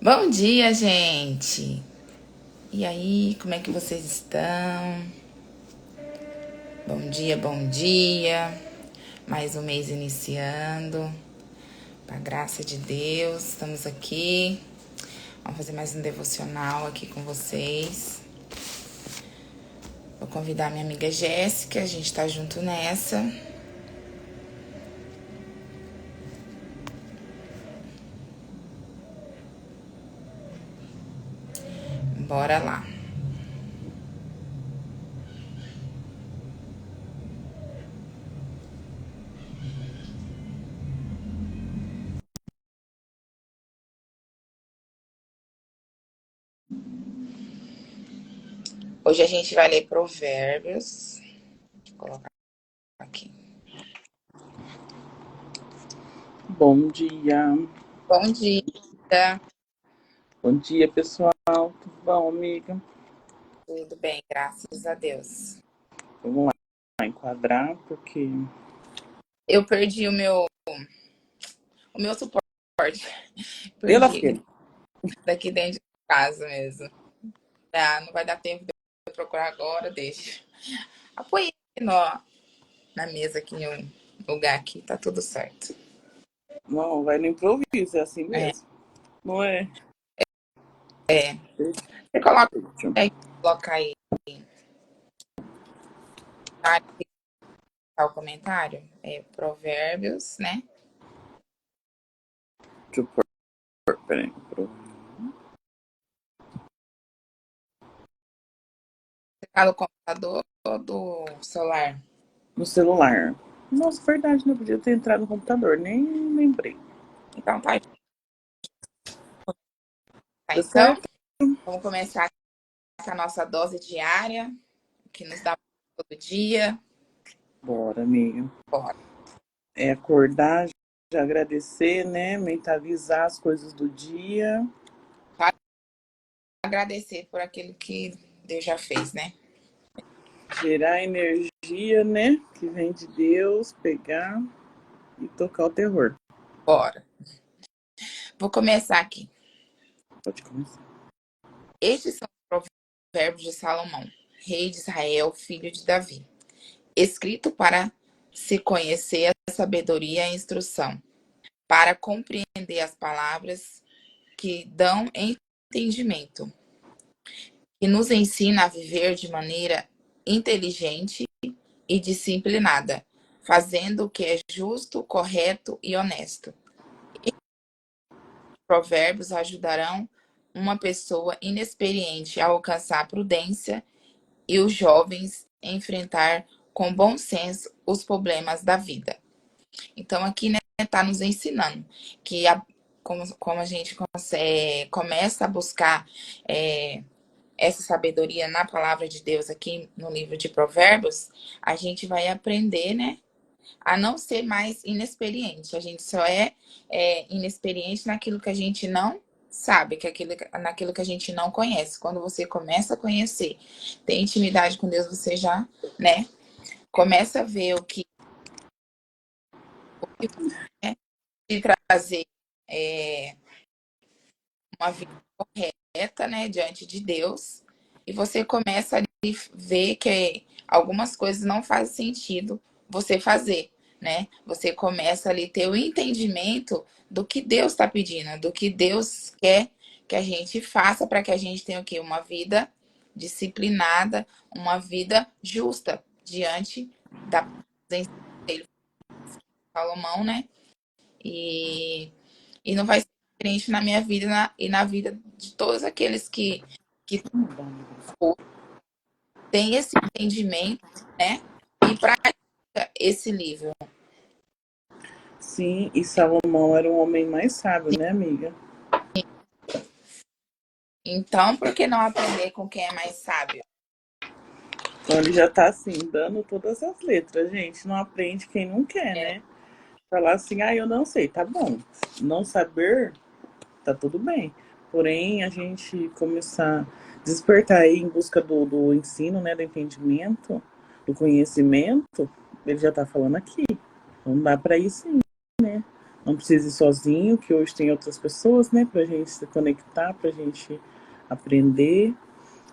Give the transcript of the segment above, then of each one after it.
Bom dia, gente! E aí, como é que vocês estão? Bom dia, bom dia! Mais um mês iniciando. Com a graça de Deus, estamos aqui. Vamos fazer mais um devocional aqui com vocês. Vou convidar minha amiga Jéssica, a gente tá junto nessa. Bora lá! Hoje a gente vai ler Provérbios. Vou colocar aqui. Bom dia. Bom dia! Bom dia, pessoal. Tudo bom, amiga? Tudo bem, graças a Deus. Vamos lá enquadrar, porque Eu perdi o meu suporte. pela Perdi filha. aqui, daqui dentro de casa mesmo. Ah, não vai dar tempo de eu procurar agora, deixa. Apoiei na mesa aqui em um lugar aqui, tá tudo certo. Não, vai no improviso, é assim É, mesmo. Não é? é. Deixa, Você coloca deixa, aí, coloca aí tá, o comentário. É Provérbios, né? deixa eu pôr, peraí. Você tá no computador ou do celular? No celular. Nossa, verdade, não podia ter entrado no computador, nem lembrei. Então tá. Tá Então, certo? vamos começar com a nossa dose diária, que nos dá todo dia. Bora, amiga. Bora. É acordar, já agradecer, né? Mentalizar as coisas do dia. Agradecer por aquilo que Deus já fez, né? Gerar energia, né? Que vem de Deus, pegar e tocar o terror. Bora. Vou começar aqui. Pode começar. Estes são os provérbios de Salomão, rei de Israel, filho de Davi, escrito para se conhecer a sabedoria e a instrução, para compreender as palavras que dão entendimento, que nos ensina a viver de maneira inteligente e disciplinada, fazendo o que é justo, correto e honesto. Provérbios ajudarão uma pessoa inexperiente a alcançar prudência e os jovens a enfrentar com bom senso os problemas da vida. Então, aqui, né, está nos ensinando que como a gente começa a buscar essa sabedoria na palavra de Deus aqui no livro de Provérbios, a gente vai aprender, né, a não ser mais inexperiente. A gente só é inexperiente naquilo que a gente não sabe, naquilo que a gente não conhece. Quando você começa a conhecer, tem intimidade com Deus, você já, né, começa a ver o que é de trazer é, uma vida correta, né, diante de Deus, e você começa a ver que algumas coisas não fazem sentido você fazer, né? Você começa ali ter o entendimento do que Deus está pedindo, do que Deus quer que a gente faça para que a gente tenha o quê? Uma vida disciplinada, uma vida justa diante da presença dele, Salomão, né? E e não vai ser diferente na minha vida e na vida de todos aqueles que têm esse entendimento, né? E pratica esse livro. Sim, e Salomão era um homem mais sábio, né, amiga? Então, por que não aprender com quem é mais sábio? Então ele já tá assim, dando todas as letras, gente. Não aprende quem não quer, É, né? Falar assim, ah, eu não sei, tá bom. Não saber, tá tudo bem. Porém, a gente começar a despertar aí em busca do ensino, né, do entendimento, do conhecimento, ele já tá falando aqui. Não dá pra ir sim, né? não precisa ir sozinho, que hoje tem outras pessoas, né, pra gente se conectar, pra gente aprender.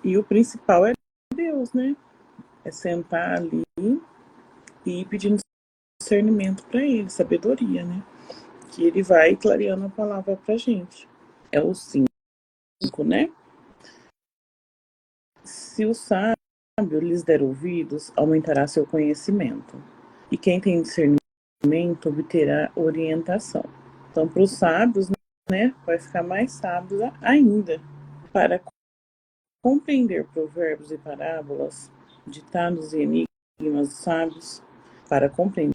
E o principal é Deus, né? É sentar ali e ir pedindo discernimento para ele, sabedoria, né? Que ele vai clareando a palavra pra gente. É o 5, né? Se o sábio lhes der ouvidos, aumentará seu conhecimento. E quem tem discernimento obterá orientação. Então, para os sábios, né, vai ficar mais sábios ainda. Para compreender provérbios e parábolas, ditados e enigmas dos sábios, para compreender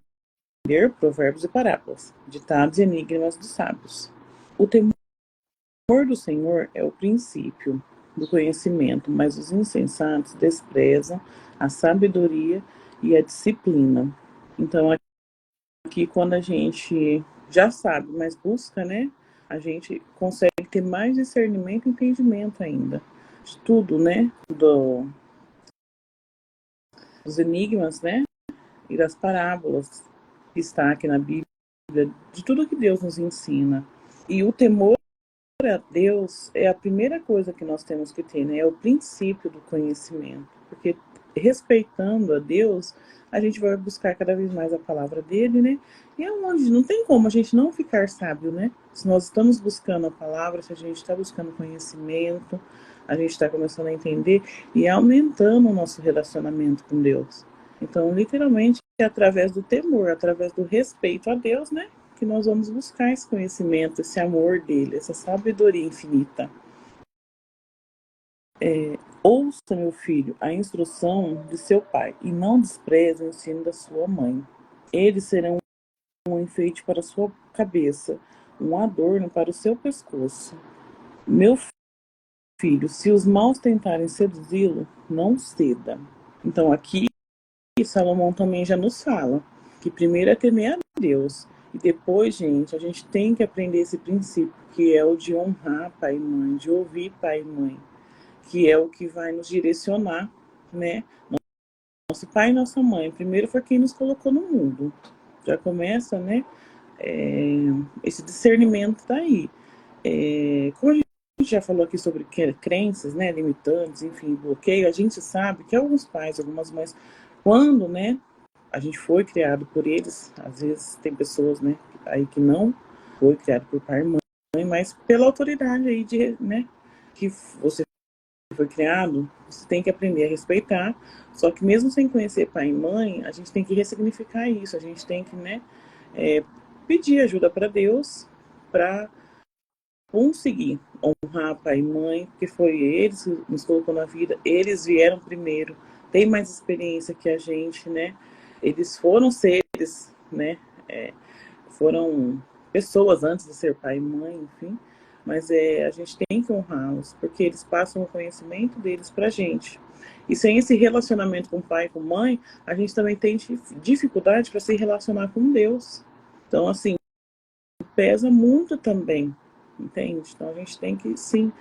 provérbios e parábolas, ditados e enigmas dos sábios. O temor do Senhor é o princípio do conhecimento, mas os insensatos desprezam a sabedoria e a disciplina. Então, aqui, quando a gente já sabe, mas busca, né, a gente consegue ter mais discernimento e entendimento ainda de tudo, né, dos enigmas, né, e das parábolas que está aqui na Bíblia, de tudo que Deus nos ensina. E o temor a Deus é a primeira coisa que nós temos que ter, né? É o princípio do conhecimento. Porque respeitando a Deus, a gente vai buscar cada vez mais a palavra dele, né? E é onde não tem como a gente não ficar sábio, né? Se nós estamos buscando a palavra, se a gente está buscando conhecimento, a gente está começando a entender e aumentando o nosso relacionamento com Deus. Então, literalmente, é através do temor, através do respeito a Deus, né? Que nós vamos buscar esse conhecimento, esse amor dele, essa sabedoria infinita. Ouça, meu filho, a instrução de seu pai e não despreze o ensino da sua mãe. Eles serão um enfeite para a sua cabeça, um adorno para o seu pescoço. Meu filho, se os maus tentarem seduzi-lo, não ceda. Então aqui Salomão também já nos fala que primeiro é temer a Deus. E depois, gente, a gente tem que aprender esse princípio, que é o de honrar pai e mãe, de ouvir pai e mãe, que é o que vai nos direcionar, né? Nosso pai e nossa mãe, primeiro foi quem nos colocou no mundo. Já começa, né? Esse discernimento daí. Como a gente já falou aqui sobre crenças, né, limitantes, enfim, bloqueio, a gente sabe que alguns pais, algumas mães, quando, né, a gente foi criado por eles, às vezes tem pessoas, né, aí que não foi criado por pai e mãe, mas pela autoridade aí de, né, que você foi criado, você tem que aprender a respeitar. Só que mesmo sem conhecer pai e mãe, a gente tem que ressignificar isso, a gente tem que, né, pedir ajuda para Deus, para conseguir honrar pai e mãe, porque foi eles que nos colocou na vida, eles vieram primeiro, têm mais experiência que a gente, né? Eles foram seres, né? Foram pessoas antes de ser pai e mãe, enfim. Mas a gente tem que honrá-los, porque eles passam o conhecimento deles pra gente. E sem esse relacionamento com pai e com mãe, a gente também tem dificuldade para se relacionar com Deus. Então, assim, pesa muito também, entende? Então a gente tem que, sim,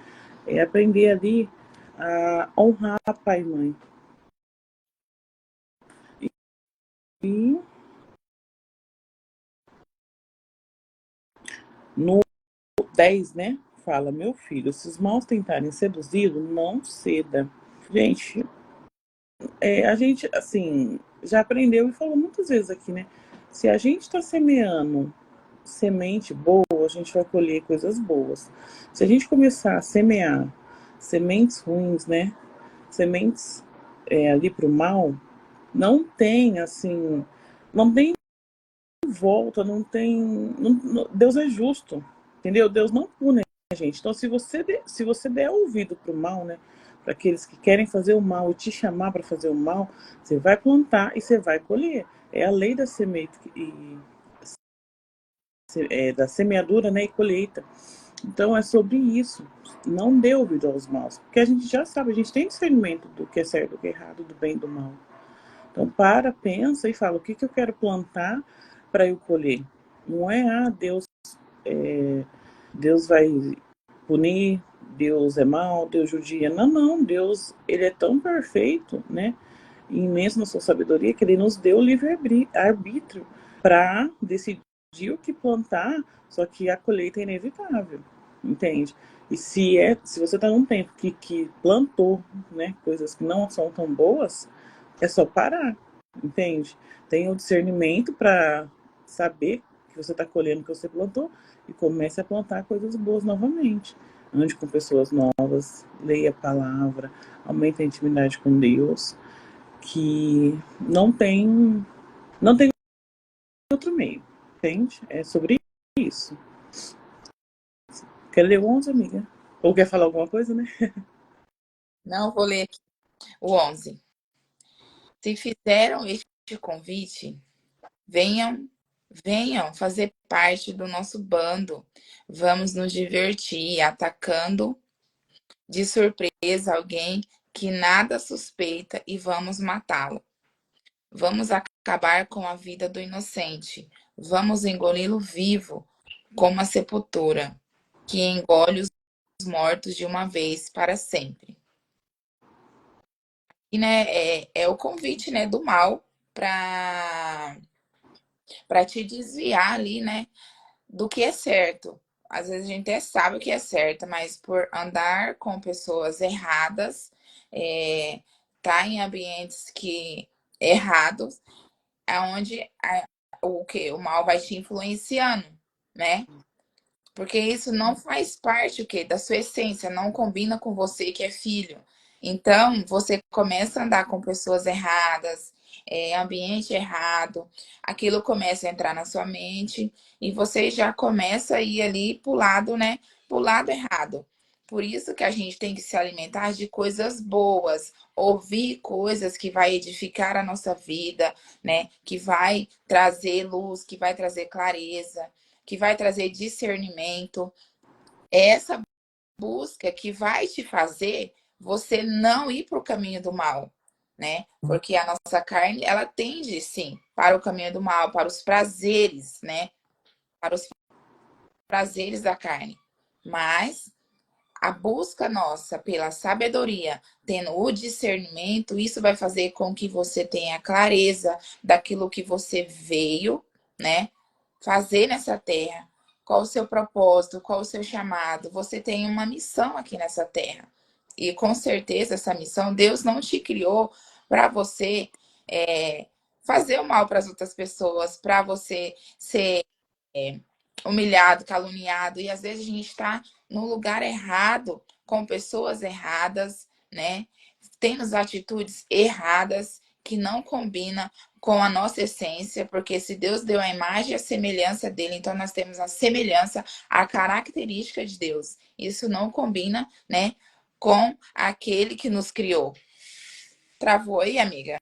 aprender ali a honrar pai e mãe. E no 10, né, fala, meu filho, se os maus tentarem seduzi-lo, não ceda. Gente, a gente, assim, já aprendeu e falou muitas vezes aqui, né? Se a gente está semeando semente boa, a gente vai colher coisas boas. Se a gente começar a semear sementes ruins, né? Sementes ali para o mal, não tem, assim, não tem volta, não tem. Deus é justo, entendeu? Deus não pune a gente. Então, se você der ouvido para o mal, né? Para aqueles que querem fazer o mal e te chamar para fazer o mal, você vai plantar e você vai colher. É a lei da semente da semeadura, né, e colheita. Então é sobre isso. Não dê ouvido aos maus, porque a gente já sabe, a gente tem discernimento do que é certo, do que é errado, do bem e do mal. Então pensa e fala o que eu quero plantar para eu colher. Não é Deus vai punir, Deus é mau, Deus judia. Não, não, Deus, ele é tão perfeito, né? E imenso na sua sabedoria que ele nos deu o livre arbítrio para decidir o que plantar, só que a colheita é inevitável, entende? E se você está num tempo que plantou, né, coisas que não são tão boas, é só parar, entende? Tenha o discernimento para saber que você está colhendo o que você plantou e comece a plantar coisas boas novamente. Ande com pessoas novas, leia a palavra, aumente a intimidade com Deus, que não tem outro meio, entende? É sobre isso. Quer ler o 11, amiga? Ou quer falar alguma coisa, né? Não vou ler aqui o 11. Se fizeram este convite, venham, venham fazer parte do nosso bando. Vamos nos divertir atacando de surpresa alguém que nada suspeita e vamos matá-lo. Vamos acabar com a vida do inocente. Vamos engoli-lo vivo, como a sepultura, que engole os mortos de uma vez para sempre. E né, é o convite, né, do mal para te desviar ali, né, do que é certo. Às vezes a gente até sabe o que é certo, mas por andar com pessoas erradas, tá em ambientes que errados, aonde o que o mal vai te influenciando, né? Porque isso não faz parte o quê? Da sua essência, não combina com você que é filho. Então, você começa a andar com pessoas erradas, ambiente errado, aquilo começa a entrar na sua mente e você já começa a ir ali pro lado, né? Pro lado errado. Por isso que a gente tem que se alimentar de coisas boas, ouvir coisas que vai edificar a nossa vida, né? Que vai trazer luz, que vai trazer clareza, que vai trazer discernimento. É essa busca que vai te fazer você não ir para o caminho do mal, né? Porque a nossa carne, ela tende, sim, para o caminho do mal, para os prazeres, né? Para os prazeres da carne. Mas a busca nossa pela sabedoria, tendo o discernimento, isso vai fazer com que você tenha clareza daquilo que você veio, né, fazer nessa terra. Qual o seu propósito, qual o seu chamado? Você tem uma missão aqui nessa terra. E com certeza essa missão, Deus não te criou para você fazer o mal para as outras pessoas, para você ser humilhado, caluniado, e às vezes a gente está no lugar errado, com pessoas erradas, né? Tendo atitudes erradas que não combina com a nossa essência, porque se Deus deu a imagem e a semelhança dele, então nós temos a semelhança, a característica de Deus. Isso não combina, né, com aquele que nos criou. Travou aí, amiga?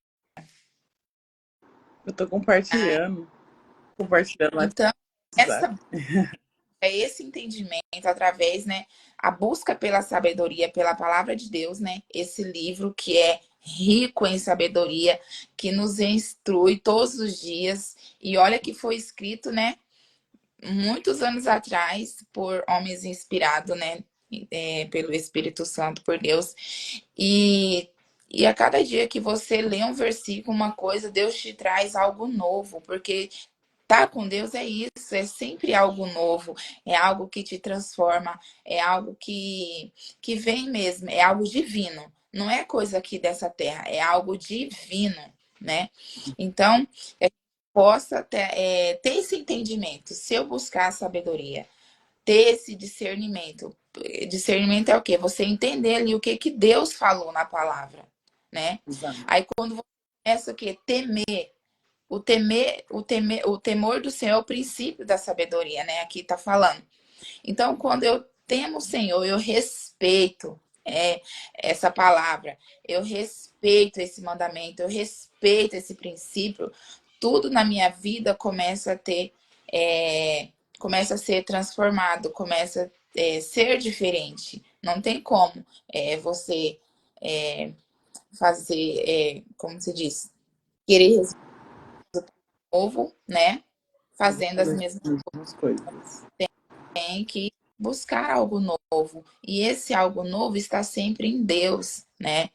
Eu tô compartilhando no Então, WhatsApp. essa é esse entendimento através, né, a busca pela sabedoria, pela palavra de Deus, né, esse livro que é rico em sabedoria, que nos instrui todos os dias. E olha que foi escrito, né, muitos anos atrás por homens inspirados, né, pelo Espírito Santo, por Deus. E a cada dia que você lê um versículo, uma coisa, Deus te traz algo novo, porque tá com Deus é isso, é sempre algo novo, é algo que te transforma, é algo que vem mesmo, é algo divino. Não é coisa aqui dessa terra, é algo divino, né? Então, é que possa ter esse entendimento, se eu buscar a sabedoria, ter esse discernimento. Discernimento é o quê? Você entender ali o que que Deus falou na palavra, né? Exato. Aí quando você começa o quê? Temer o temor do Senhor é o princípio da sabedoria, né? Aqui tá falando. Então, quando eu temo o Senhor, eu respeito essa palavra, eu respeito esse mandamento, eu respeito esse princípio, tudo na minha vida começa a ter, começa a ser transformado, começa a ser diferente. Não tem como você fazer, como se diz, querer novo, né? Fazendo as mesmas As coisas. tem que buscar algo novo. E esse algo novo está sempre em Deus, né?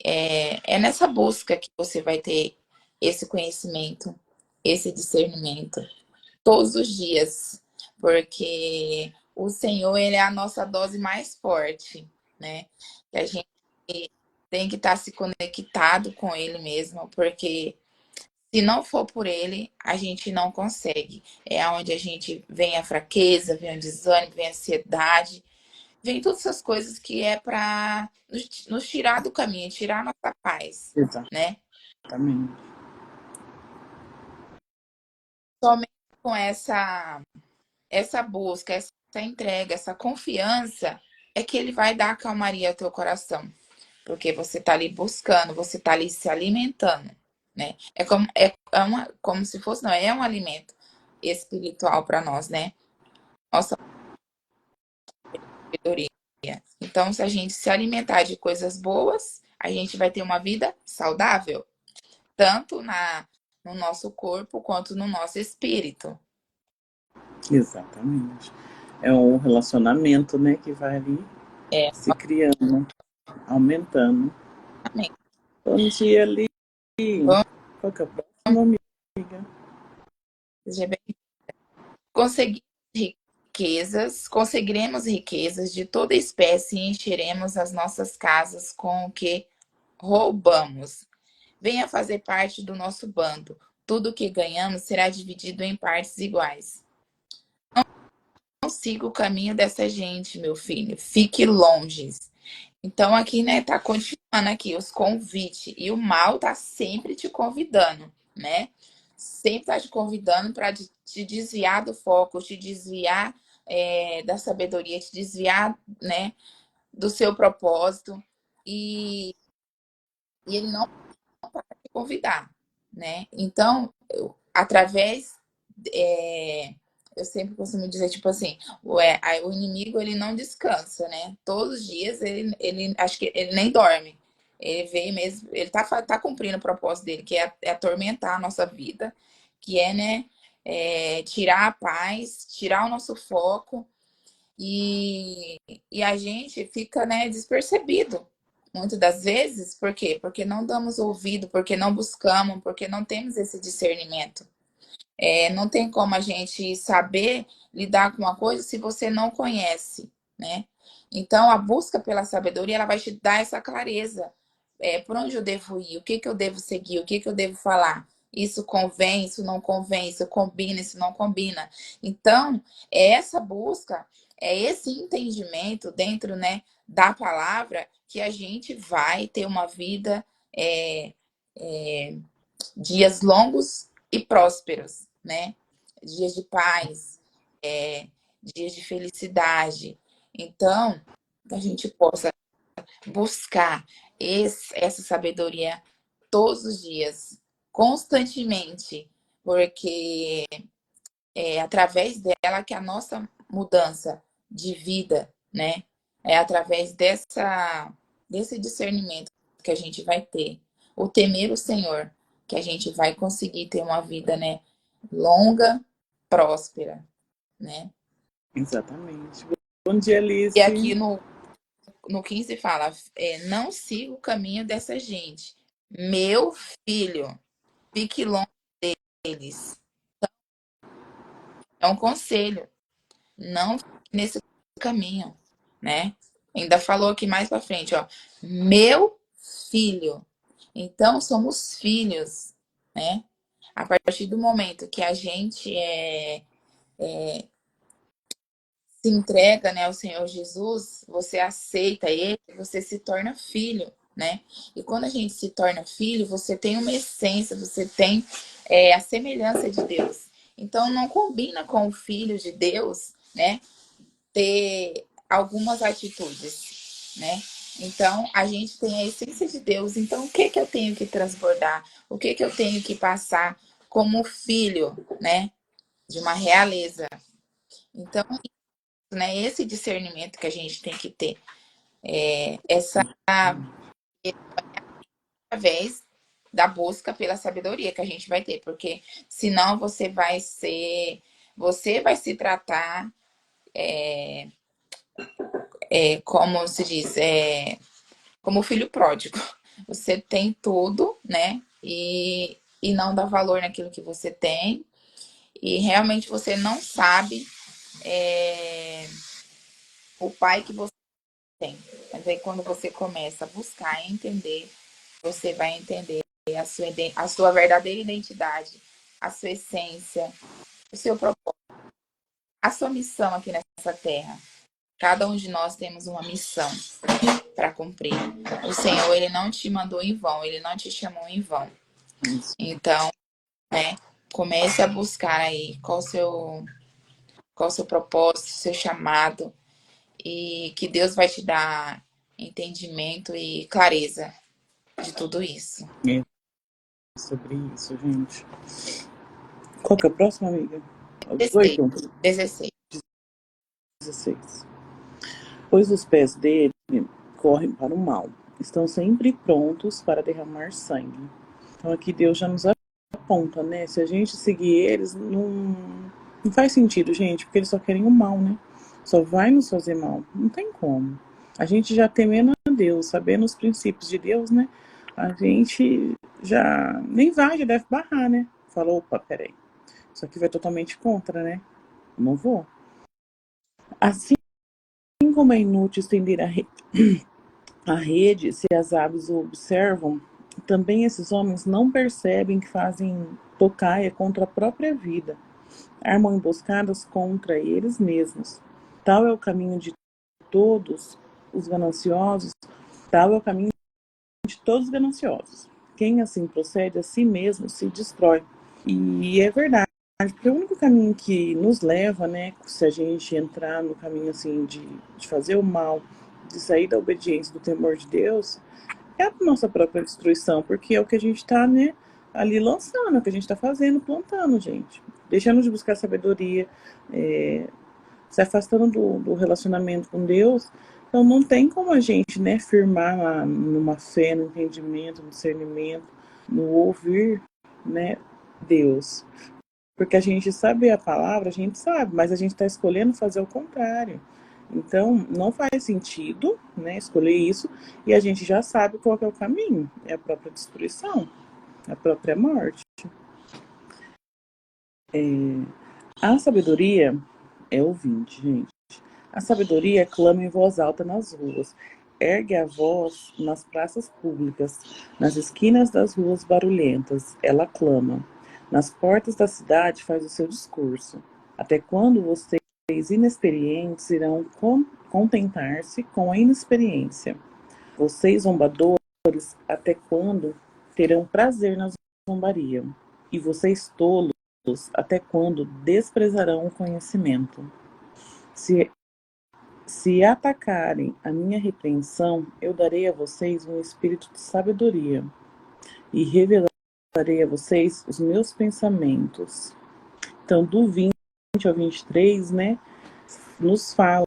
É nessa busca que você vai ter esse conhecimento, esse discernimento. todos os dias, porque o Senhor, ele é a nossa dose mais forte, né? Que a gente tem que estar se conectado com ele mesmo, porque se não for por ele, a gente não consegue. É onde a gente vem a fraqueza, vem o desânimo, vem a ansiedade, vem todas essas coisas que é para nos tirar do caminho, tirar a nossa paz, né? Exatamente. Somente com essa busca, essa entrega, essa confiança, é que ele vai dar calmaria ao teu coração. Porque você está ali buscando, você está ali se alimentando, né? Como se fosse, não, é um alimento espiritual para nós, né? Nossa sabedoria. Então, se a gente se alimentar de coisas boas, a gente vai ter uma vida saudável, tanto no nosso corpo quanto no nosso espírito. Exatamente. É um relacionamento, né, que vai ali É, se criando, aumentando. amém. Bom dia, ali. Bom, Qual que é o próximo, amiga? seja bem. Conseguir conseguiremos riquezas de toda espécie e encheremos as nossas casas com o que roubamos. Venha fazer parte do nosso bando. Tudo o que ganhamos será dividido em partes iguais. Não siga o caminho dessa gente, meu filho. Fique longe. Então, aqui, né, tá continuando aqui os convites. E o mal tá sempre te convidando, né? Sempre tá te convidando para te desviar do foco, te desviar da sabedoria, te desviar, né, do seu propósito. E ele não te convidar, né? Então, através eu sempre costumo dizer, tipo assim, o inimigo ele não descansa, né? Todos os dias ele acho que ele nem dorme. Ele veio mesmo, ele tá cumprindo o propósito dele, que é atormentar a nossa vida, que é, né, tirar a paz, tirar o nosso foco e, e a gente fica, né, despercebido. Muitas das vezes, por quê? Porque não damos ouvido, porque não buscamos, porque não temos esse discernimento. Não tem como a gente saber lidar com uma coisa se você não conhece, né? Então, a busca pela sabedoria, ela vai te dar essa clareza. Por onde eu devo ir? O que que eu devo seguir? O que que eu devo falar? Isso convém, isso não convém, isso combina, isso não combina. Então, é essa busca, é esse entendimento dentro, né, da palavra que a gente vai ter uma vida, é, é, dias longos e prósperos, né? Dias de paz, dias de felicidade. Então, que a gente possa buscar essa sabedoria todos os dias, constantemente, porque é através dela que a nossa mudança de vida, né? É através desse discernimento que a gente vai ter. O temer o Senhor, que a gente vai conseguir ter uma vida, né? Longa, próspera, né? Exatamente. Bom dia, E Alice. aqui no 15 fala, não siga o caminho dessa gente. Meu filho, fique longe deles. É um conselho. Não fique nesse caminho, né? Ainda falou aqui mais para frente, ó. Meu filho. Então, somos filhos, né? A partir do momento que a gente se entrega, né, ao Senhor Jesus, você aceita Ele, você se torna filho, né? E quando a gente se torna filho, você tem uma essência, você tem a semelhança de Deus. Então, não combina com o filho de Deus, né? Ter algumas atitudes, né? Então, a gente tem a essência de Deus. Então, o que que eu tenho que transbordar? O que que eu tenho que passar como filho, né, de uma realeza? Então, né, esse discernimento que a gente tem que ter, essa através da busca pela sabedoria que a gente vai ter, porque senão você vai se tratar como se diz, como o filho pródigo. Você tem tudo, né? E não dá valor naquilo que você tem. e realmente você não sabe o pai que você tem. Mas aí quando você começa a buscar e entender, você vai entender a sua verdadeira identidade, a sua essência, o seu propósito, a sua missão aqui nessa terra. Cada um de nós temos uma missão para cumprir. O Senhor, ele não te mandou em vão, ele não te chamou em vão. Isso. Então, né, comece a buscar aí qual o seu propósito, seu chamado, e que Deus vai te dar entendimento e clareza de tudo isso. É sobre isso, gente. Qual que é o próximo, amiga? É o 16. 18? 16. 16. Pois os pés dele correm para o mal, estão sempre prontos para derramar sangue. Então aqui Deus já nos aponta, né? Se a gente seguir eles, não faz sentido, gente, porque eles só querem o mal, né? Só vai nos fazer mal. Não tem como. A gente já temendo a Deus, sabendo os princípios de Deus, né? A gente já nem vai, já deve barrar, né? Falou, opa, peraí. Isso aqui vai totalmente contra, né? Não vou. Assim como é inútil estender a rede, se as aves o observam, também esses homens não percebem que fazem tocaia contra a própria vida, armam emboscadas contra eles mesmos. Tal é o caminho de todos os gananciosos, tal é o caminho de todos os gananciosos. Quem assim procede a si mesmo se destrói. E é verdade, porque o único caminho que nos leva, né, se a gente entrar no caminho assim de fazer o mal, de sair da obediência, do temor de Deus, é a nossa própria destruição, porque é o que a gente está, né, ali lançando, é o que a gente está fazendo, plantando, gente. Deixando de buscar sabedoria, se afastando do relacionamento com Deus. Então não tem como a gente, né, firmar lá numa fé, no entendimento, no discernimento, no ouvir, né, Deus. Porque a gente sabe a palavra, a gente sabe, mas a gente está escolhendo fazer o contrário. Então, não faz sentido, né, escolher isso, e a gente já sabe qual é o caminho, é a própria destruição, a própria morte. A sabedoria é ouvinte, gente. A sabedoria clama em voz alta nas ruas, ergue a voz nas praças públicas, nas esquinas das ruas barulhentas, ela clama. Nas portas da cidade faz o seu discurso. Até quando vocês inexperientes irão contentar-se com a inexperiência? Vocês zombadores, até quando terão prazer na zombaria? E vocês tolos, até quando desprezarão o conhecimento? Se Se atacarem a minha repreensão, eu darei a vocês um espírito de sabedoria e revelarei a vocês os meus pensamentos. Então, do 20 ao 23, né, nos fala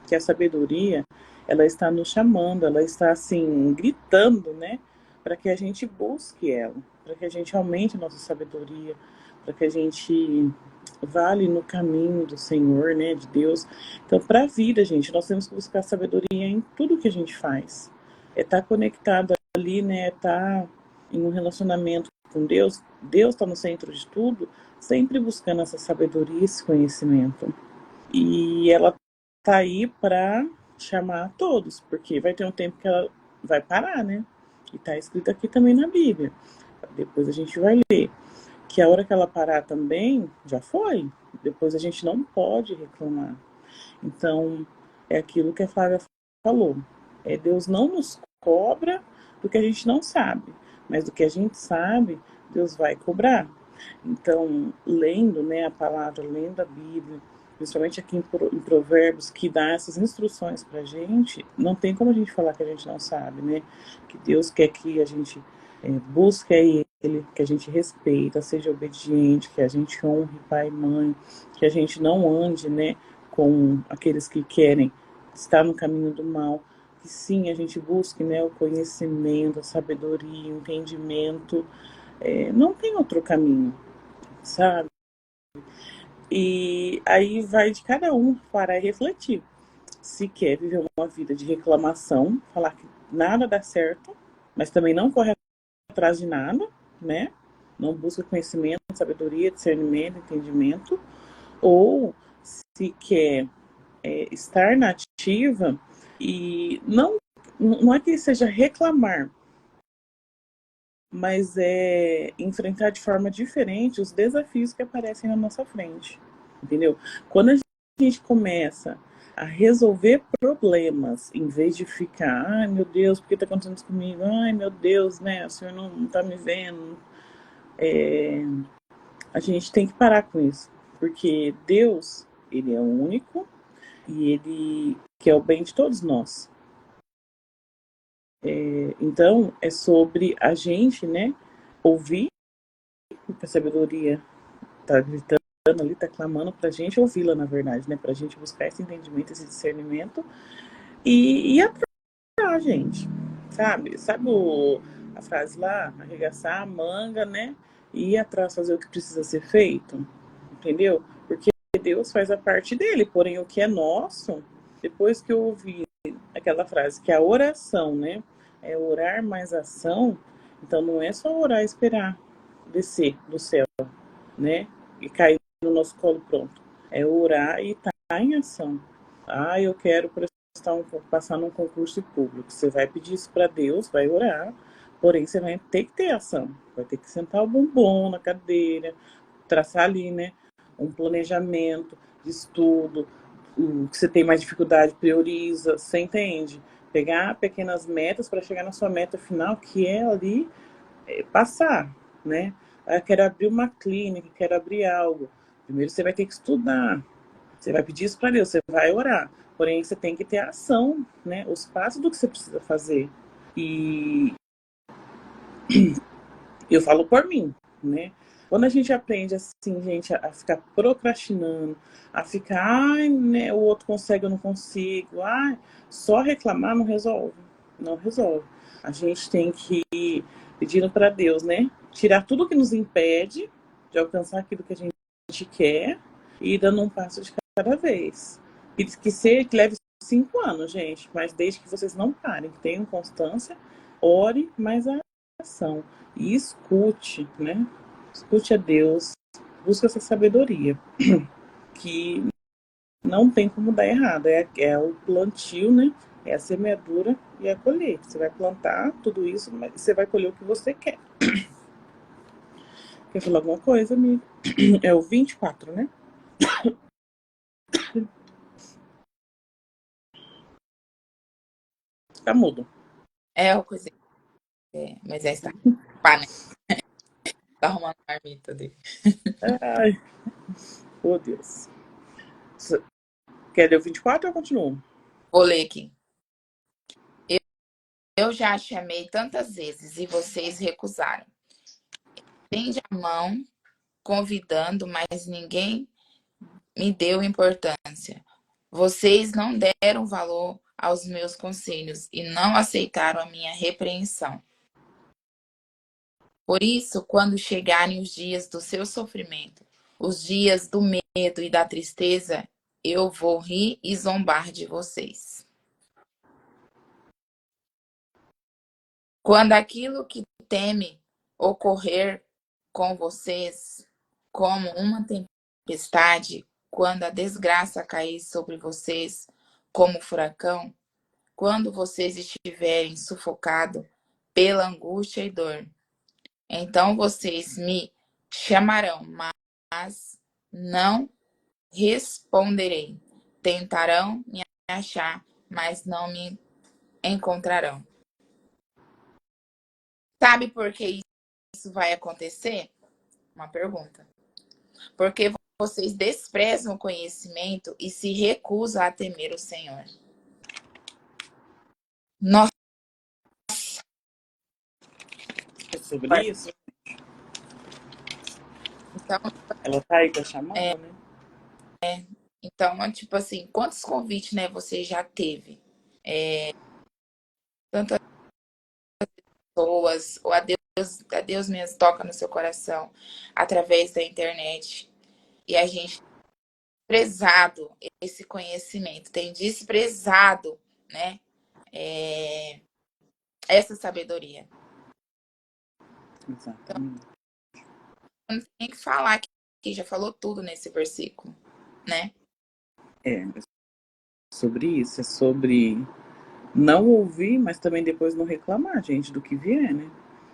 que a sabedoria, ela está nos chamando, ela está assim, gritando, né, para que a gente busque ela, para que a gente aumente a nossa sabedoria, para que a gente vale no caminho do Senhor, né, de Deus. Então, para a vida, gente, nós temos que buscar sabedoria em tudo que a gente faz. É estar conectado ali, né, é estar em um relacionamento com Deus. Deus está no centro de tudo, sempre buscando essa sabedoria, esse conhecimento. E ela tá aí para chamar todos, porque vai ter um tempo que ela vai parar, né? E tá escrito aqui também na Bíblia. Depois a gente vai ler que a hora que ela parar também, já foi. Depois a gente não pode reclamar. Então, é aquilo que a Flávia falou. Deus não nos cobra do que a gente não sabe, mas do que a gente sabe, Deus vai cobrar. Então, lendo, né, a palavra, lendo a Bíblia, principalmente aqui em Provérbios, que dá essas instruções pra gente, não tem como a gente falar que a gente não sabe, né? Que Deus quer que a gente busque a Ele, que a gente respeita, seja obediente, que a gente honre pai e mãe, que a gente não ande, né, com aqueles que querem estar no caminho do mal, que sim, a gente busque, né, o conhecimento, a sabedoria, o entendimento. Não tem outro caminho, sabe? E aí vai de cada um parar e refletir. Se quer viver uma vida de reclamação, falar que nada dá certo, mas também não corre atrás de nada, né? Não busca conhecimento, sabedoria, discernimento, entendimento, ou se quer estar na ativa e não é que seja reclamar, mas é enfrentar de forma diferente os desafios que aparecem na nossa frente, entendeu? Quando a gente começa a resolver problemas, em vez de ficar, ai meu Deus, por que está acontecendo isso comigo? Ai meu Deus, né? O Senhor não está me vendo. A gente tem que parar com isso, porque Deus, ele é único e ele quer o bem de todos nós. Então, é sobre a gente, né, ouvir, porque a sabedoria está gritando ali, está clamando para a gente ouvi-la, na verdade, né, para a gente buscar esse entendimento, esse discernimento e ir atrás, gente, sabe? A frase lá, arregaçar a manga, né, e ir atrás fazer o que precisa ser feito, entendeu? Porque Deus faz a parte dele, porém o que é nosso, depois que eu ouvi aquela frase, que a oração, né, é orar mais ação, então não é só orar e esperar descer do céu, né, e cair no nosso colo pronto. É orar e estar em ação. Ah, eu quero passar num concurso público. Você vai pedir isso para Deus, vai orar, porém você vai ter que ter ação. Vai ter que sentar o bumbum na cadeira, traçar ali, né, um planejamento de estudo, o que você tem mais dificuldade, prioriza, você entende? Pegar pequenas metas para chegar na sua meta final, que é ali passar, né? Ah, quero abrir uma clínica, quero abrir algo. Primeiro você vai ter que estudar, você vai pedir isso para Deus, você vai orar. Porém, você tem que ter a ação, né? Os passos do que você precisa fazer. E eu falo por mim, né? Quando a gente aprende assim, gente, a ficar procrastinando, a ficar, ai, né, o outro consegue, eu não consigo, ai, só reclamar não resolve. Não resolve. A gente tem que ir pedindo para Deus, né? Tirar tudo que nos impede de alcançar aquilo que a gente quer e ir dando um passo de cada vez. E que leve 5 anos, gente, mas desde que vocês não parem, que tenham constância, ore, mas a ação. E escute, né? Escute a Deus, busque essa sabedoria, que não tem como dar errado. É o plantio, né? É a semeadura e a colheita. Você vai plantar tudo isso, mas você vai colher o que você quer. Quer falar alguma coisa, amigo? É o 24, né? Tá mudo. É o coisa. Mas é está. Pá, né? Tá arrumando a marmita dele. Ai, oh Deus. Quer ler o 24 ou eu continuo? Vou ler aqui. Eu já chamei tantas vezes e vocês recusaram. Estende a mão, convidando, mas ninguém me deu importância. Vocês não deram valor aos meus conselhos e não aceitaram a minha repreensão. Por isso, quando chegarem os dias do seu sofrimento, os dias do medo e da tristeza, eu vou rir e zombar de vocês. Quando aquilo que teme ocorrer com vocês, como uma tempestade, quando a desgraça cair sobre vocês como furacão, quando vocês estiverem sufocados pela angústia e dor, então vocês me chamarão, mas não responderei. Tentarão me achar, mas não me encontrarão. Sabe por que isso vai acontecer? Uma pergunta. Porque vocês desprezam o conhecimento e se recusam a temer o Senhor. Nossa, É sobre isso? então, Ela tá aí, tá chamando, é, né? então, tipo assim, quantos convites, né, você já teve? Tantas pessoas, ou a Deus mesmo toca no seu coração através da internet. E a gente tem desprezado esse conhecimento, tem desprezado, né, é, essa sabedoria. Exatamente. não tem nem que falar que já falou tudo nesse versículo, né? É sobre isso, é sobre não ouvir, mas também depois não reclamar, gente, do que vier, né?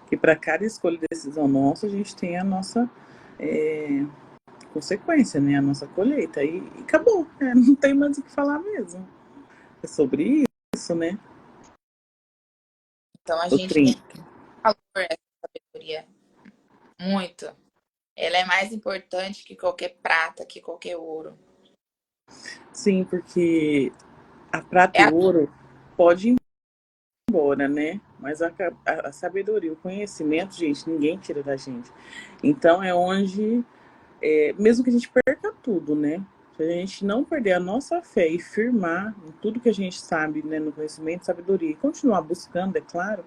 Que para cada escolha e decisão nossa, a gente tem a nossa é, consequência, né? A nossa colheita. E acabou, né? Não tem mais o que falar mesmo. É sobre isso, né? Então a O gente tem 30. valor essa sabedoria muito. Ela é mais importante que qualquer prata, que qualquer ouro. Sim, porque a prata É e a o ouro pode ir embora, né? Mas a sabedoria, o conhecimento, gente, ninguém tira da gente. Então é onde, mesmo que a gente perca tudo, né? Se a gente não perder a nossa fé e firmar em tudo que a gente sabe, né, no conhecimento, sabedoria, e continuar buscando, é claro,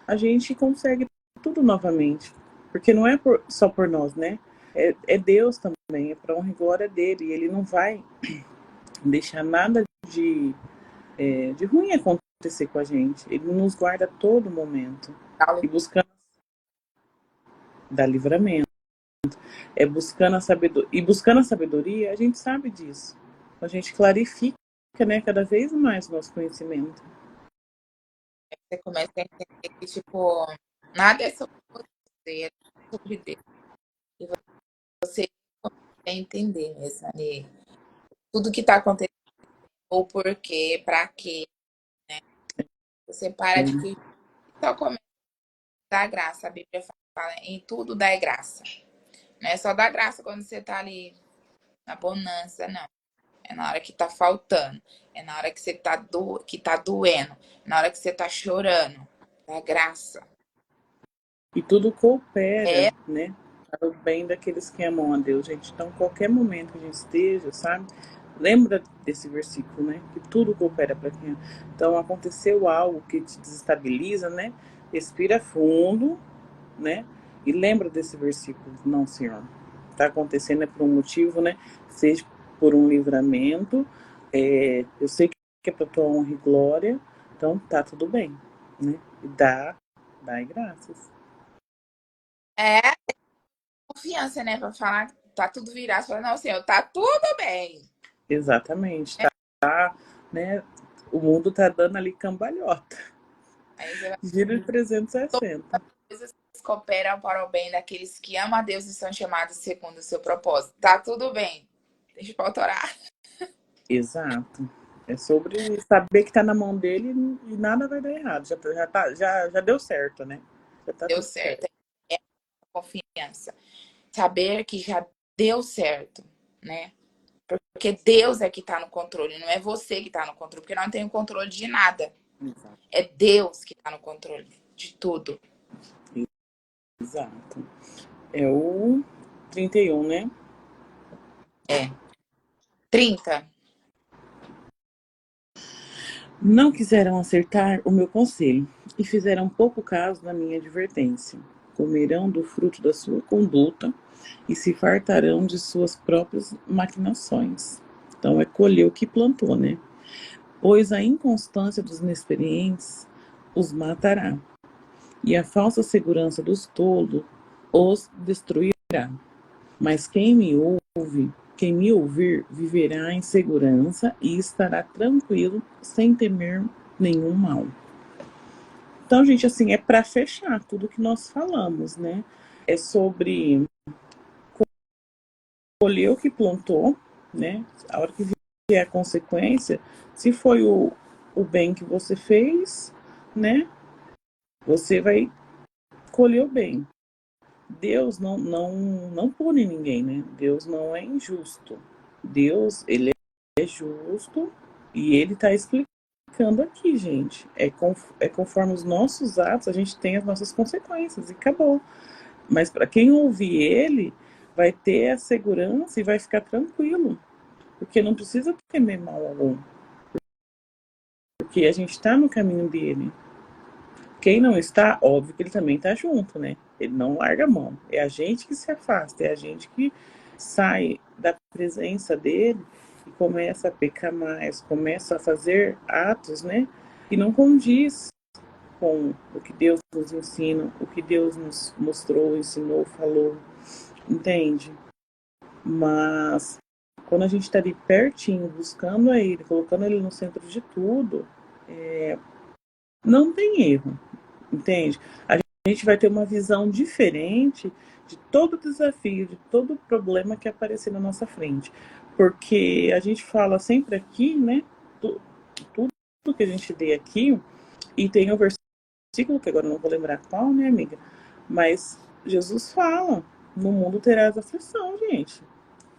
a gente consegue tudo novamente. Porque não é só por nós, né? É Deus também, é para honra e glória dele. E ele não vai deixar nada de ruim acontecer com a gente. Ele nos guarda a todo momento. E buscando dar livramento. É buscando a sabedoria. E buscando a sabedoria, a gente sabe disso. A gente clarifica, né, cada vez mais o nosso conhecimento. você começa a entender que, tipo, nada é sobre você, é sobre Deus. E você começa a entender mesmo ali tudo que tá acontecendo, o porquê, pra quê. Você para de que só começa a dar graça. A Bíblia fala em tudo dá graça. Não é só dar graça quando você tá ali na bonança, não. É na hora que tá faltando. É na hora que você que tá doendo. É na hora que você tá chorando. Dá graça. E tudo coopera, É né, para o bem daqueles que amam a Deus, gente. Então, qualquer momento que a gente esteja, sabe? Lembra desse versículo, né? Que tudo coopera para quem ama. Então, aconteceu algo que te desestabiliza, né? Respira fundo, né? E lembra desse versículo. Não, Senhor. Está acontecendo é por um motivo, né? Seja por um livramento. Eu sei que é para tua honra e glória. Então, tá tudo bem, né? E dá graças. é confiança, né? Pra falar, tá tudo virado. Você fala, não, Senhor, tá tudo bem. Exatamente. Tá, né? O mundo tá dando ali cambalhota. Aí você vai, Giro de todas 360. as coisas cooperam para o bem daqueles que amam a Deus e são chamados segundo o seu propósito. Tá tudo bem. Deixa eu orar. Exato. É sobre saber que tá na mão dele e nada vai dar errado. Já deu certo, né? Já tá Deu tudo certo. certo. É a confiança. Saber que já deu certo, né? Porque Deus é que tá no controle, não é você que tá no controle, porque não tem o controle de nada. Exato. É Deus que tá no controle de tudo. Exato. É o 31, né? É. 30. Não quiseram acertar o meu conselho e fizeram pouco caso da minha advertência. Comerão do fruto da sua conduta e se fartarão de suas próprias maquinações. Então é colher o que plantou, né? Pois a inconstância dos inexperientes os matará, e a falsa segurança dos tolos os destruirá. Mas quem me ouvir, viverá em segurança e estará tranquilo, sem temer nenhum mal. Então, gente, assim, é para fechar tudo que nós falamos, né? É sobre colher o que plantou, né? A hora que vier a consequência, se foi o bem que você fez, né? Você vai colher o bem. Deus não pune ninguém, né? Deus não é injusto. Deus, ele é justo e ele está explicando aqui, gente. É conforme os nossos atos, a gente tem as nossas consequências e acabou. Mas para quem ouvir ele, vai ter a segurança e vai ficar tranquilo, porque não precisa temer mal algum, porque a gente está no caminho dele. Quem não está, óbvio que ele também está junto, né? Ele não larga a mão. É a gente que se afasta, é a gente que sai da presença dele e começa a pecar mais, começa a fazer atos, né? Que não condiz com o que Deus nos ensina, o que Deus nos mostrou, ensinou, falou. entende? Mas quando a gente está ali pertinho, buscando a Ele, colocando Ele no centro de tudo, não tem erro, entende? A gente vai ter uma visão diferente de todo desafio, de todo problema que aparecer na nossa frente. Porque a gente fala sempre aqui, né? Tudo que a gente lê aqui, e tem um versículo, que agora eu não vou lembrar qual, né, amiga? Mas Jesus fala: no mundo terás aflição, gente.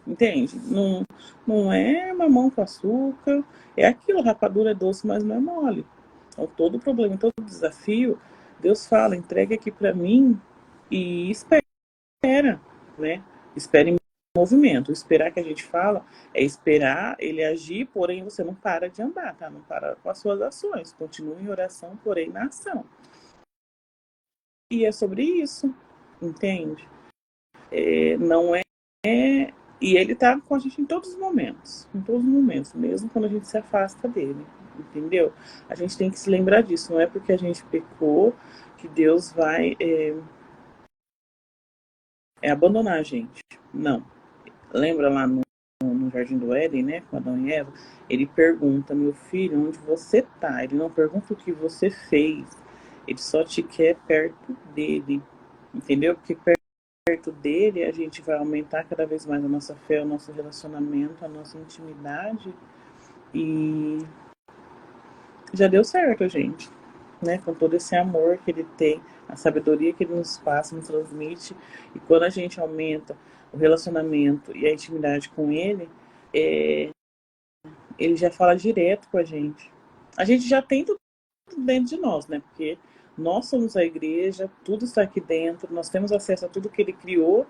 Entende? Não, não é mamão com açúcar, é aquilo, rapadura é doce, mas não é mole. Então, todo problema, todo desafio, Deus fala: entregue aqui para mim e espera, né? Espera em movimento. Esperar que a gente fala é esperar ele agir, porém você não para de andar, tá? Não para com as suas ações. Continua em oração, porém na ação. E é sobre isso, entende? Não é. E ele tá com a gente em todos os momentos, mesmo quando a gente se afasta dele, entendeu? A gente tem que se lembrar disso, não é porque a gente pecou que Deus vai abandonar a gente. Não. Lembra lá no Jardim do Éden, né, com Adão e Eva? Ele pergunta: meu filho, onde você tá? Ele não pergunta o que você fez, ele só te quer perto dele, entendeu? Porque perto dele, a gente vai aumentar cada vez mais a nossa fé, o nosso relacionamento, a nossa intimidade. E já deu certo, gente, né? Com todo esse amor que ele tem, a sabedoria que ele nos passa, nos transmite. E quando a gente aumenta o relacionamento e a intimidade com ele, ele já fala direto com a gente. A gente já tem tudo dentro de nós, né? Porque nós somos a igreja, tudo está aqui dentro, nós temos acesso a tudo que ele criou,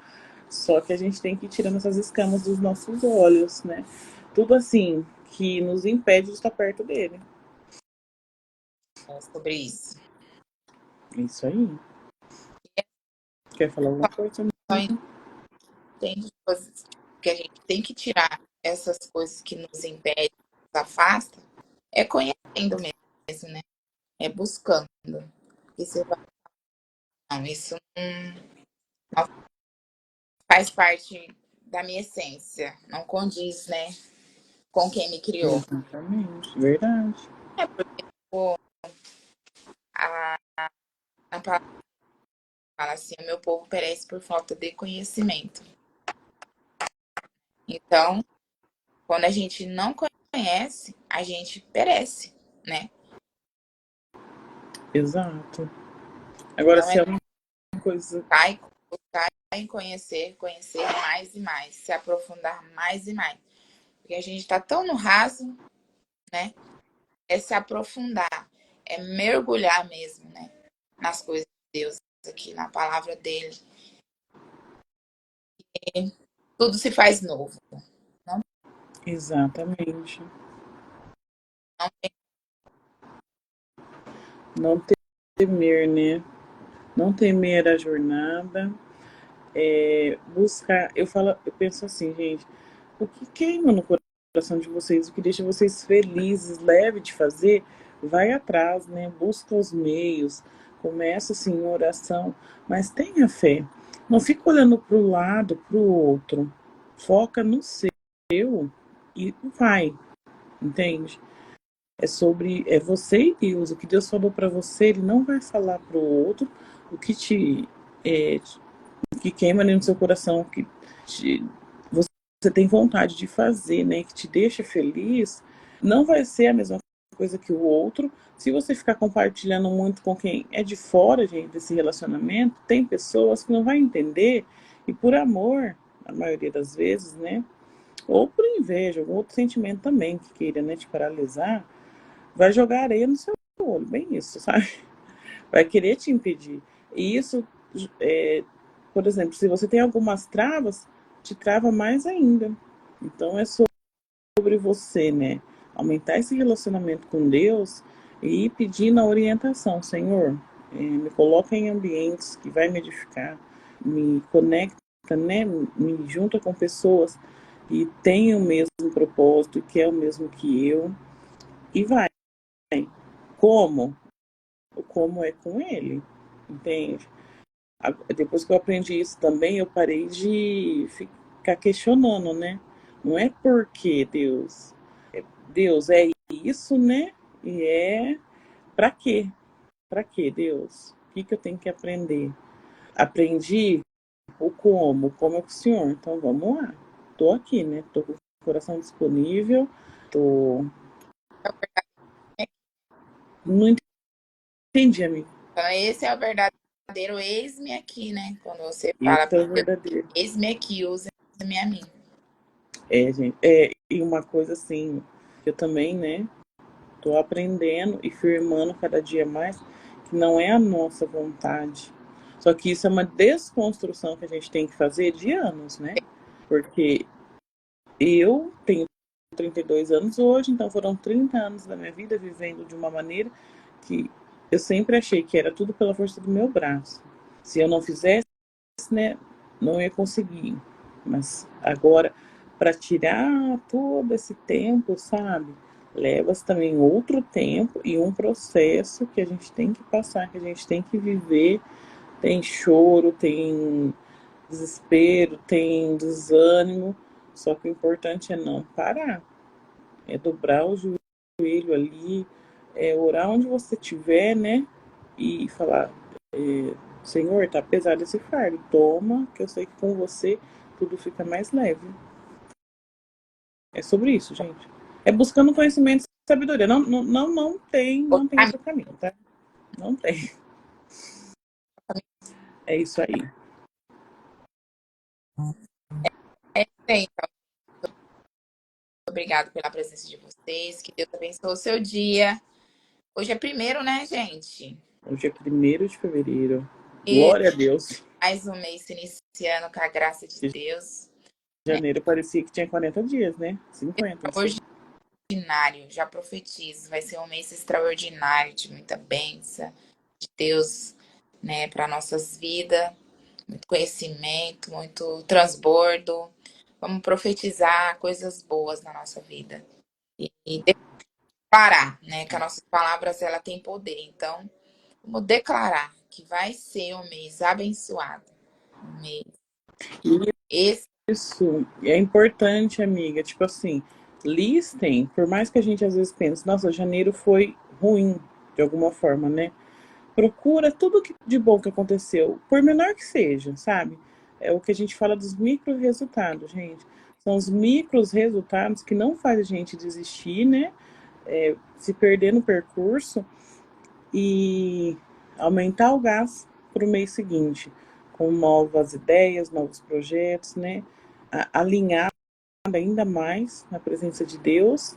só que a gente tem que ir tirando essas escamas dos nossos olhos, né? Tudo assim que nos impede de estar perto dele. É sobre isso. Isso aí. Quer falar alguma coisa? Só entende coisas que a gente tem que tirar essas coisas que nos impedem, nos afasta, é conhecendo mesmo, né? É buscando. E você vai, não, isso não faz parte da minha essência, não condiz, né, com quem me criou. Exatamente, verdade. É porque pô, a, a palavra fala assim, o meu povo perece por falta de conhecimento. Então, quando a gente não conhece, a gente perece, né? Exato. Agora, Então se é é uma coisa. buscar em conhecer, conhecer mais e mais, se aprofundar mais e mais. Porque a gente está tão no raso, né? É se aprofundar, é mergulhar mesmo, né? Nas coisas de Deus, aqui na palavra dele. E tudo se faz novo. Não, Exatamente. não tem Não temer, né? Não temer a jornada. Buscar. Eu penso assim, gente, o que queima no coração de vocês, o que deixa vocês felizes, leve de fazer, vai atrás, né? Busca os meios, começa assim em oração, mas tenha fé. Não fica olhando para o lado, para o outro. Foca no seu e vai, entende? É você e Deus. O que Deus falou para você, Ele não vai falar para o outro. O que é, que queima ali no seu coração, te, você tem vontade de fazer, né, que te deixa feliz, não vai ser a mesma coisa que o outro. Se você ficar compartilhando muito com quem é de fora, gente, desse relacionamento, tem pessoas que não vai entender e por amor, a maioria das vezes, né, ou por inveja, algum outro sentimento também que queira, né, te paralisar, vai jogar areia no seu olho, bem isso, sabe? Vai querer te impedir. E isso, é, por exemplo, se você tem algumas travas, te trava mais ainda. Então é sobre você, né? Aumentar esse relacionamento com Deus e ir pedindo a orientação, Senhor, me coloca em ambientes que vai me edificar, me conecta, né? Me junta com pessoas que têm o mesmo propósito, que é o mesmo que eu, e vai. Como? Como é com ele, entende? Depois que eu aprendi isso também, eu parei de ficar questionando, né? Não é porque Deus, Deus é isso, né? E é pra quê? Pra quê, Deus? O que eu tenho que aprender? Aprendi o como é com o senhor. Então vamos lá. Tô aqui, né? Tô com o coração disponível, tô. Não entendi, amigo. Então, esse é o verdadeiro eis-me aqui, né? Quando você fala Isso é para o Deus, verdadeiro. eis-me aqui, use-me a mim. É, gente. E uma coisa assim, que eu também, né? Tô aprendendo e firmando cada dia mais que não é a nossa vontade. Só que isso é uma desconstrução que a gente tem que fazer de anos, né? Porque eu tenho 32 anos hoje, então foram 30 anos da minha vida vivendo de uma maneira que eu sempre achei que era tudo pela força do meu braço. Se eu não fizesse, né, não ia conseguir. Mas agora, para tirar todo esse tempo, sabe, leva-se também outro tempo e um processo que a gente tem que passar, que a gente tem que viver. Tem choro, tem desespero, tem desânimo. Só que o importante é não parar, é dobrar o joelho ali, é orar onde você estiver, né? E falar, Senhor, tá pesado esse fardo, toma, que eu sei que com você tudo fica mais leve. É sobre isso, gente. É buscando conhecimento e sabedoria. Não tem outro caminho, tá? Não tem. É isso aí. É, então, obrigado pela presença de vocês. Que Deus abençoe o seu dia. Hoje é primeiro, né, gente? Hoje é 1º de fevereiro. E Glória a Deus. mais um mês se iniciando com a graça de De Deus, né? janeiro parecia que tinha 40 dias, né? 50, não sei. Extraordinário, já profetizo. Vai ser um mês extraordinário, de muita bênção de Deus, né, para nossas vidas. Muito conhecimento, muito transbordo. Vamos profetizar coisas boas na nossa vida. E declarar, né, que as nossas palavras ela tem poder. Então, vamos declarar que vai ser um mês abençoado. Um mês. E Esse isso é importante, amiga. Tipo assim, listem, por mais que a gente às vezes pense, nossa, janeiro foi ruim, de alguma forma, né? Procura tudo de bom que aconteceu, por menor que seja, sabe? É o que a gente fala dos micro resultados, gente. São os micros resultados que não faz a gente desistir, né? Se perder no percurso e aumentar o gás para o mês seguinte, com novas ideias, novos projetos, né? Alinhar ainda mais na presença de Deus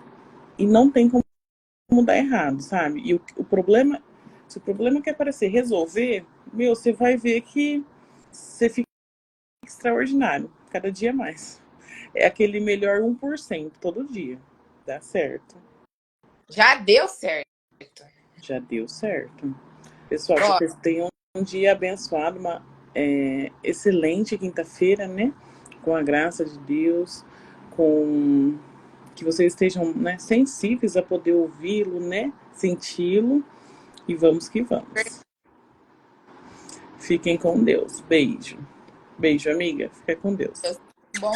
e não tem como dar errado, sabe? E o problema, se o problema quer aparecer, resolver, meu, você vai ver que você fica extraordinário, cada dia mais. É aquele melhor 1% todo dia. Dá certo. já deu certo. Já deu certo. Pessoal, que Ó, vocês tenham um dia abençoado, uma excelente quinta-feira, né? Com a graça de Deus, com que vocês estejam, né, sensíveis a poder ouvi-lo, né? Senti-lo e vamos que vamos. Fiquem com Deus. Beijo. Beijo, amiga. Fica com Deus. Deus, bom